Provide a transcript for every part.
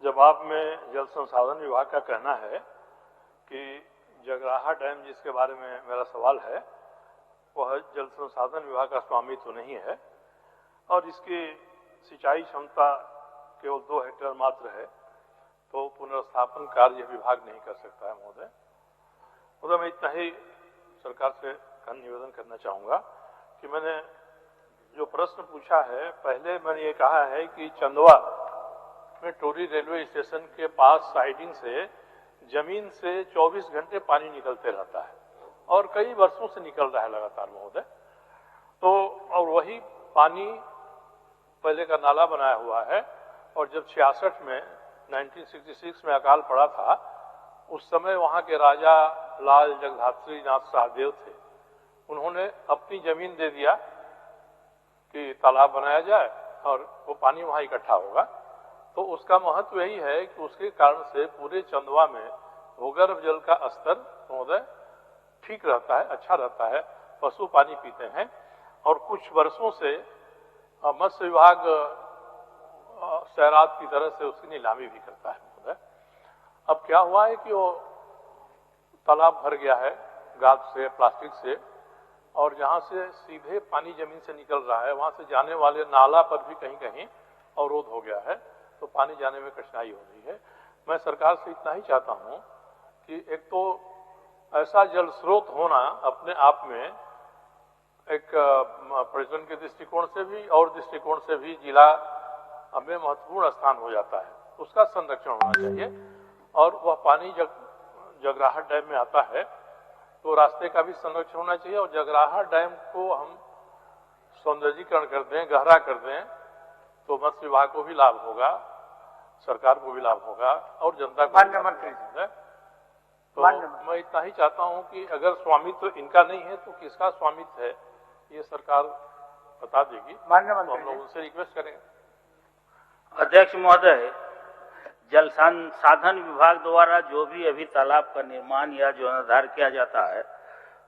जवाब में जल संसाधन विभाग का कहना है कि जगराहा डैम जिसके बारे में मेरा सवाल है वह जल संसाधन विभाग का स्वामित्व तो नहीं है और इसकी सिंचाई क्षमता केवल 2 हेक्टेयर मात्र है, तो पुनर्स्थापन कार्य विभाग नहीं कर सकता है महोदय। मैं इतना ही सरकार से निवेदन करना चाहूँगा कि मैंने जो प्रश्न पूछा है, पहले मैंने ये कहा है कि चंदवा में टोरी रेलवे स्टेशन के पास साइडिंग से जमीन से 24 घंटे पानी निकलते रहता है और कई वर्षों से निकल रहा है लगातार महोदय। तो और वही पानी पहले का नाला बनाया हुआ है और जब 66 में 1966 में अकाल पड़ा था उस समय वहां के राजा लाल जगधात्री नाथ सहदेव थे, उन्होंने अपनी जमीन दे दिया कि तालाब बनाया जाए और वो पानी वहां इकट्ठा होगा। तो उसका महत्व यही है कि उसके कारण से पूरे चंदवा में भूगर्भ जल का स्तर महोदय ठीक रहता है, अच्छा रहता है, पशु पानी पीते हैं और कुछ वर्षों से मत्स्य विभाग सैरात की तरह से उसकी नीलामी भी करता है महोदय। अब क्या हुआ है कि वो तालाब भर गया है गाद से, प्लास्टिक से, और जहां से सीधे पानी जमीन से निकल रहा है वहां से जाने वाले नाला पर भी कहीं कहीं अवरोध हो गया है, तो पानी जाने में कठिनाई हो रही है। मैं सरकार से इतना ही चाहता हूं कि एक तो ऐसा जल स्रोत होना अपने आप में एक पर्यटन के दृष्टिकोण से भी और दृष्टिकोण से भी जिला में महत्वपूर्ण स्थान हो जाता है, उसका संरक्षण होना चाहिए। और वह पानी जगराहा डैम में आता है तो रास्ते का भी संरक्षण होना चाहिए और जगराहा डैम को हम सौंदर्यीकरण कर दें, गहरा कर दें तो मत्स्य विभाग को भी लाभ होगा, सरकार को भी लाभ होगा और जनता को भी लाभ होगा। तो मैं इतना ही चाहता हूं कि अगर स्वामित्व इनका नहीं है तो किसका स्वामित्व है ये सरकार बता देगी, तो हम लोग उनसे रिक्वेस्ट करेंगे। अध्यक्ष महोदय, जल संसाधन विभाग द्वारा जो भी अभी तालाब का निर्माण या जीर्णोद्धार किया जाता है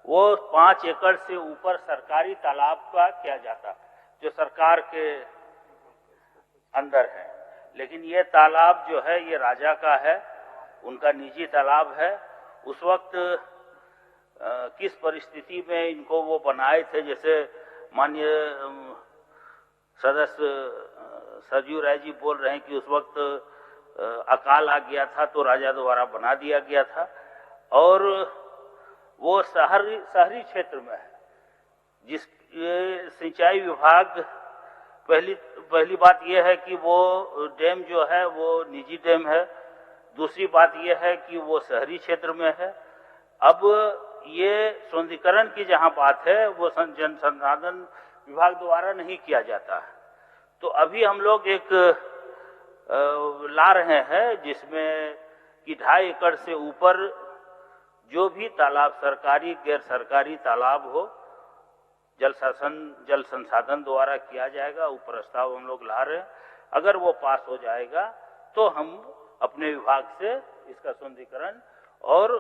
वो 5 एकड़ से ऊपर सरकारी तालाब का किया जाता है जो सरकार के अंदर है, लेकिन ये तालाब जो है ये राजा का है, उनका निजी तालाब है। उस वक्त किस परिस्थिति में इनको वो बनाए थे, जैसे माननीय सदस्य सरजू राय जी बोल रहे हैं कि उस वक्त अकाल आ गया था तो राजा द्वारा बना दिया गया था और वो शहरी क्षेत्र में है। जिस सिंचाई विभाग पहली बात यह है कि वो डैम जो है वो निजी डैम है, दूसरी बात यह है कि वो शहरी क्षेत्र में है। अब ये सौंदर्यीकरण की जहां बात है वो जल संसाधन विभाग द्वारा नहीं किया जाता है, तो अभी हम लोग एक ला रहे हैं जिसमें कि 2.5 एकड़ से ऊपर जो भी तालाब सरकारी गैर सरकारी तालाब हो जल संसाधन द्वारा किया जाएगा। वो प्रस्ताव हम लोग ला रहे हैं, अगर वो पास हो जाएगा तो हम अपने विभाग से इसका सौंदर्यीकरण और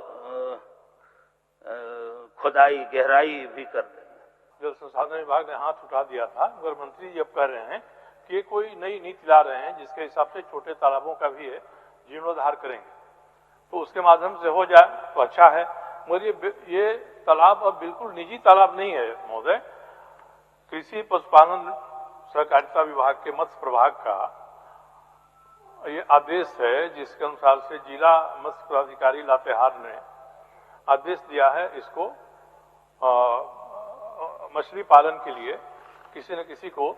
खुदाई गहराई भी कर देंगे। जल संसाधन विभाग ने हाथ उठा दिया था, अगर मंत्री जी अब कह रहे हैं कि ये कोई नई नीति ला रहे हैं जिसके हिसाब से छोटे तालाबों का भी जीर्णोद्धार करेंगे तो उसके माध्यम से हो जाए तो अच्छा है। मगर ये तालाब अब बिल्कुल निजी तालाब नहीं है महोदय। कृषि पशुपालन सहकारिता विभाग के मत्स्य प्रभाग का ये आदेश है जिसके अनुसार से जिला मत्स्य पदाधिकारी लातेहार ने आदेश दिया है इसको मछली पालन के लिए किसी न किसी को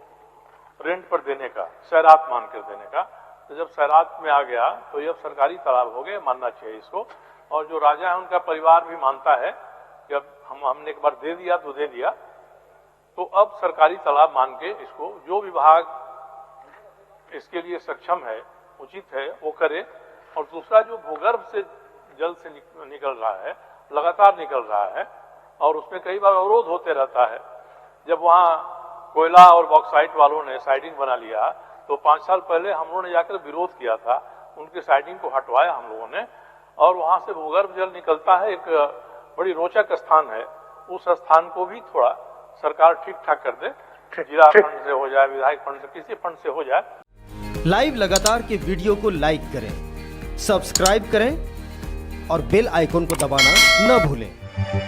रेंट पर देने का, सैरात मान कर देने का। तो जब सैरात में आ गया तो ये सरकारी तालाब हो गए, मानना चाहिए इसको। और जो राजा है उनका परिवार भी मानता है कि अब हमने एक बार दे दिया तो दे दिया, तो अब सरकारी तालाब मान के इसको जो विभाग इसके लिए सक्षम है, उचित है, वो करे। और दूसरा जो भूगर्भ से जल से निकल रहा है, लगातार निकल रहा है और उसमें कई बार अवरोध होते रहता है। जब वहाँ कोयला और बॉक्साइट वालों ने साइडिंग बना लिया तो 5 साल पहले हम लोगों ने जाकर विरोध किया था, उनके साइडिंग को हटवाया हम लोगों ने और वहां से भूगर्भ जल निकलता है। एक बड़ी रोचक स्थान है, उस स्थान को भी थोड़ा सरकार ठीक ठाक कर दे, जिला फंड से हो जाए, विधायक फंड से, किसी फंड से हो जाए। लाइव लगातार के वीडियो को लाइक करें, सब्सक्राइब करें और बेल आइकन को दबाना न भूलें।